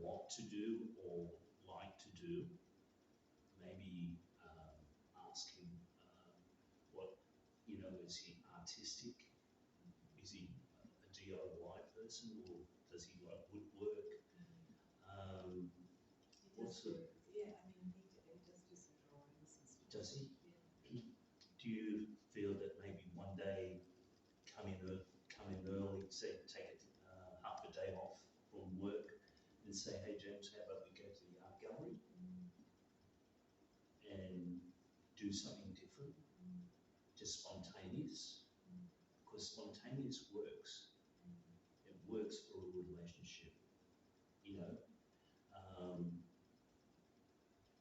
what to do or like to do. Maybe ask him what, is he artistic? Is he a DIY person, or does he like woodwork? Um, He does what's the, yeah, I mean, he does do some drawings and stuff. does he? Yeah. Do you feel that maybe one day come in early, say take half a day off from work, and say, hey James, how about we go to the art gallery and do something different, just spontaneous? Because spontaneous works. It works for a relationship, you know.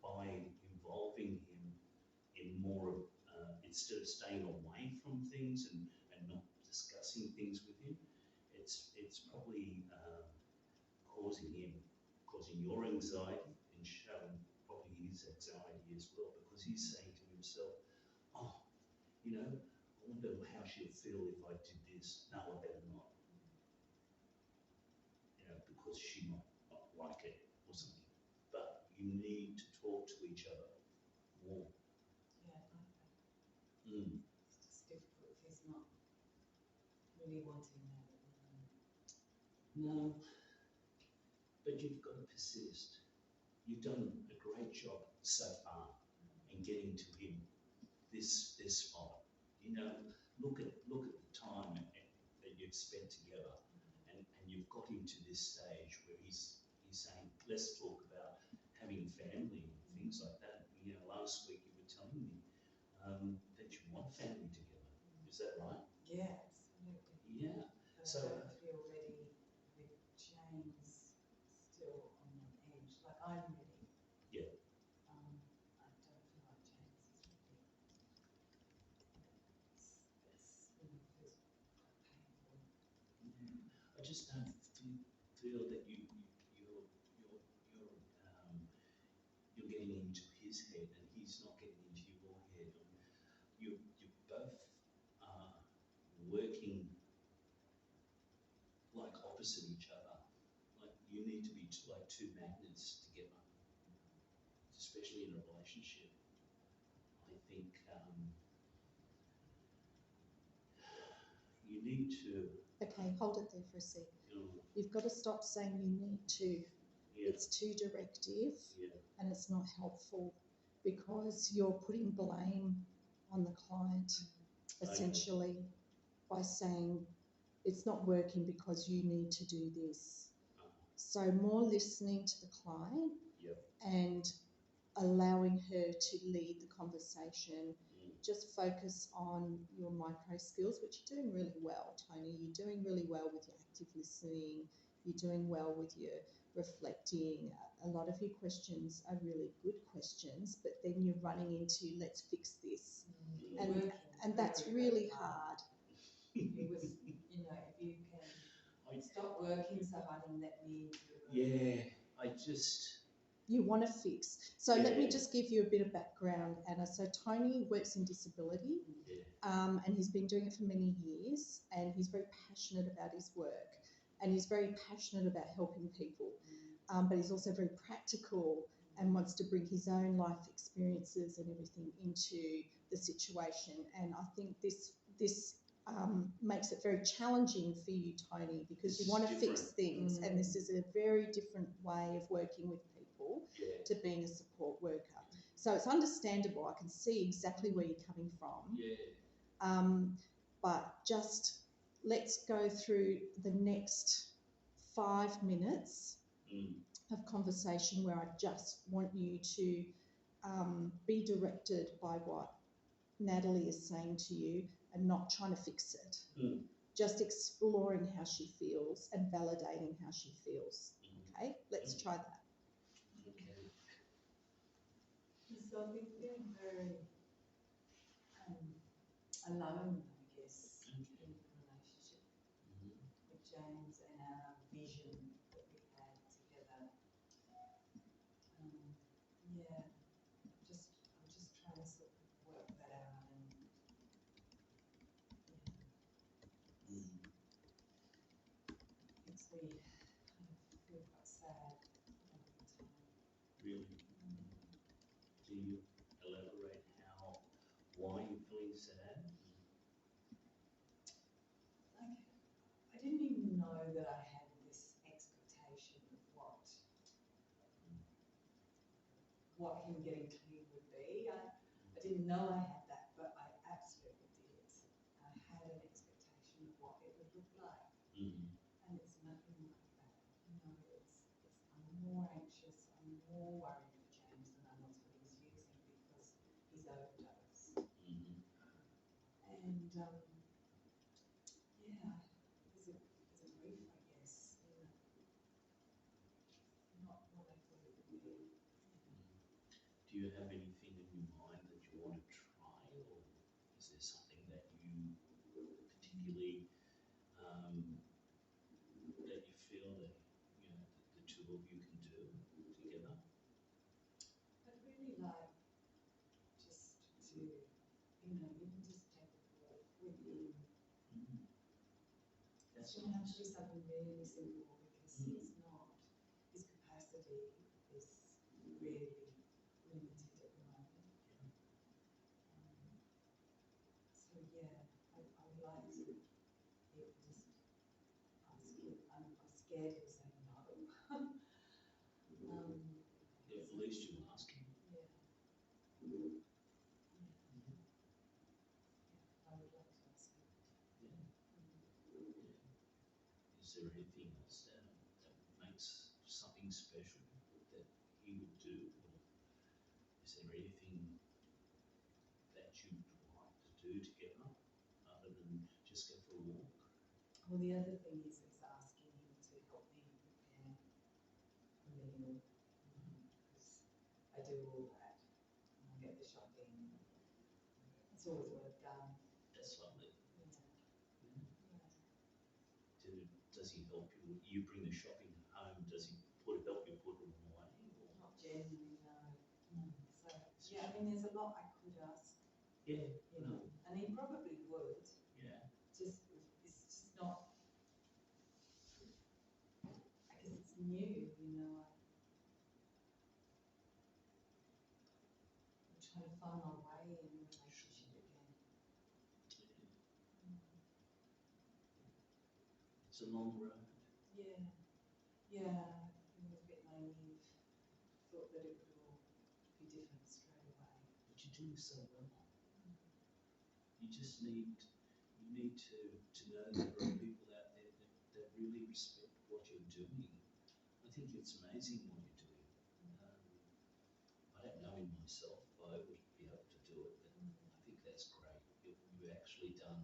By involving him in more, instead of staying away from things and not discussing things with him, it's probably causing your anxiety and showing probably his anxiety as well, because he's saying to himself, oh, I wonder how she'll feel if I did this. No, I better not. Because she might not like it or something. But you need to talk to each other more. Yeah, I like that. It's just difficult if he's not really wanting that at the moment. No, but you've got to persist. You've done a great job so far in getting to him this spot. Look at the time that you've spent together, and you've got him to this stage where he's saying, let's talk about having family and things like that. Last week you were telling me that you want family together. Is that right? Yeah, absolutely. Yeah. But So I don't feel ready with James still on the edge. Like, I'm ready. Yeah. I don't feel like James is ready. That's feels quite painful. I just don't feel that you're getting into his head and he's not getting into your head. You both are working like opposite each other. Like you need to be like two magnets together, especially in a relationship. I think you need to. Okay, hold it there for a sec. You know, You've got to stop saying you need to. yeah, It's too directive yeah, and it's not helpful, because you're putting blame on the client essentially by saying it's not working because you need to do this. So more listening to the client yep, and allowing her to lead the conversation. Just focus on your micro skills, which you're doing really well, Tony. You're doing really well with your active listening. You're doing well with your reflecting. A lot of your questions are really good questions, but then you're running into let's fix this. And that's really hard. It was, if you can stop working so hard and let me do it. yeah. I just. You want to fix. So Yeah. let me just give you a bit of background, Anna. So Tony works in disability, and he's been doing it for many years, and he's very passionate about his work, and he's very passionate about helping people, but he's also very practical and wants to bring his own life experiences and everything into the situation. And I think this makes it very challenging for you, Tony, because you want to fix things, and this is a very different way of working with people to being a support worker. So it's understandable. I can see exactly where you're coming from. But just let's go through the next 5 minutes of conversation where I just want you to be directed by what Natalie is saying to you and not trying to fix it. Just exploring how she feels and validating how she feels. Okay, let's try that. Okay. So we've been very alone, I guess, in the relationship with James and our vision that we had together. I'm just trying to sort of work that out, and makes me kind of feel quite sad. Really? Do you elaborate why you're feeling sad? Okay. I didn't even know that I had this expectation of what him getting clean would be. I didn't know I had that, but I absolutely did. I had an expectation of what it would look like, Mm. and it's nothing like that. You know, I'm more anxious, I'm more worried for James than I was when he was using because he's overdosed. Mm-hmm. And yeah, there's a grief, I guess, not what I thought it would be. Do you have anything in your mind that you want to try, or is there something that you particularly that you feel that the two of you can do together? I'd really like just to, even just take a walk with him. Mm. It's That's going to have to nice. be something really simple because his capacity is really limited at the moment. So yeah, I would like to just ask him. I'm scared he'll say no. Yeah, at least you ask him. Yeah. Mm. I would like to ask him. Yeah. Yeah. Is there anything else that makes something special that he would do, or is there anything that you'd like to do together other than just go for a walk? Well, the other thing is asking him to help me prepare a meal because I do all that. And I get the shopping. It's always work done. That's lovely. Yeah. Does he help you? You bring the shopping home. Does he help you put them away? Or? Not generally, no. So yeah, there's a lot I could ask. Yeah. And he probably would. Yeah. It's just not. I guess it's new, I'm trying to find my way in the relationship again. It's a long road. Yeah. Yeah, I was a bit naive. Thought that it would all be different straight away. But you're doing so well. You just need to know that there are people out there that really respect what you're doing. I think it's amazing what you're doing. I don't know in myself if I would be able to do it, but I think that's great. You've actually done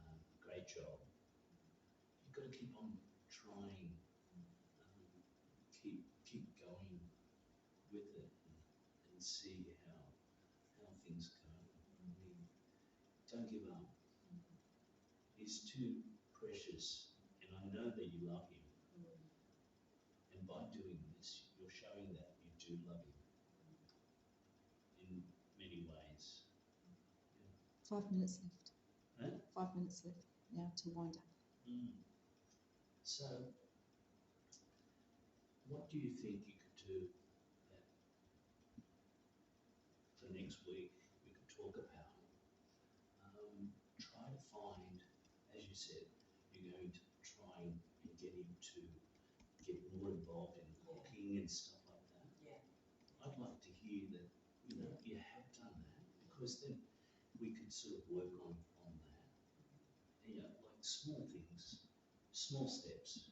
a great job. You've got to keep on trying, keep going with it, and see how things go. I mean, don't give up. He's too precious, and I know that you love him. And by doing this, you're showing that you do love him in many ways. 5 minutes left. Huh? 5 minutes left now to wind up. So, what do you think you could do that for next week we could talk about? Try to find, as you said, you're going to try and get him to get more involved in cooking and stuff like that. Yeah. I'd like to hear that, you have done that, because then we could sort of work on that. Like small things, small steps,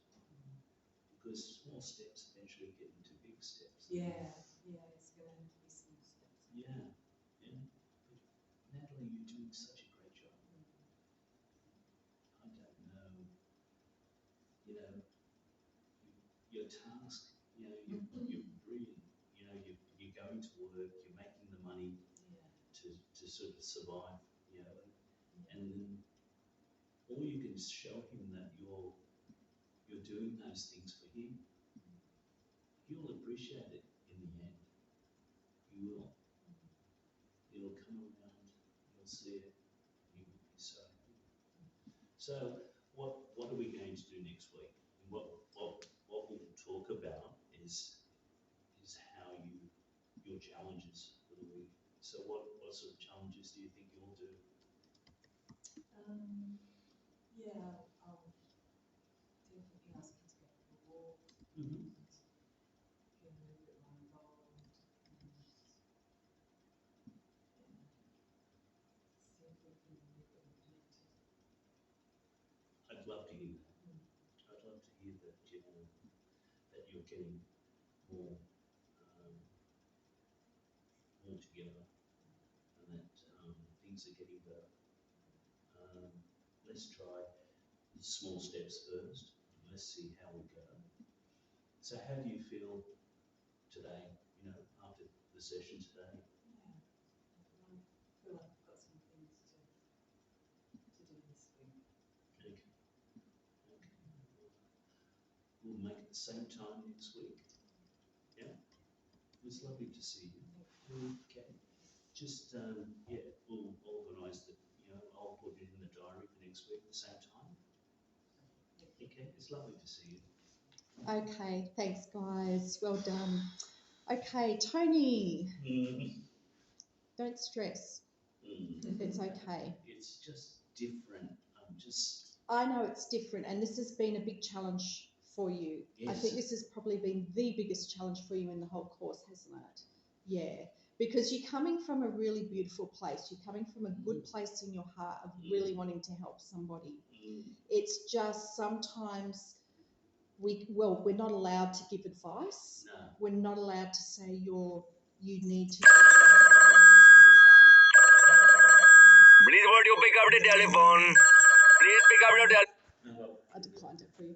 because small steps eventually get into big steps. Yeah, it's going to have to be small steps. Yeah. But Natalie, you're doing such a great job. I don't know, your task, you're brilliant. You're going to work, you're making the money to sort of survive, and then all you can show him that you're doing those things for him, he'll appreciate it in the end. He will. It'll come around, you'll see it, he will be so happy. So what are we going to do next week? What we'll talk about is your challenges for the week. So what sort of challenges do you think you'll do? Yeah, I'll definitely ask him to go for a walk, Mm-hmm. get a little bit more involved, and see if we can make them connected. I'd love to hear that. I'd love to hear that, that you're getting more, more together and that things are getting better. Let's try small steps first. And let's see how we go. So how do you feel today, after the session today? Yeah, I feel like I've got some things to do this week. Okay. We'll make it the same time next week. Yeah? It was lovely to see you. Okay. Just, we'll organise the, I'll put it in the diary for next week at the same time. Okay, it's lovely to see you. Okay, thanks guys. Well done. Okay, Tony, don't stress. It's okay. It's just different. I know it's different, and this has been a big challenge for you. I Yes. think this has probably been the biggest challenge for you in the whole course, hasn't it? Yeah, because you're coming from a really beautiful place. You're coming from a good place in your heart of really wanting to help somebody. It's just sometimes we're not allowed to give advice. No. We're not allowed to say you need to do Please, would you pick up the telephone? Please pick up your telephone. No. that. I declined it for you.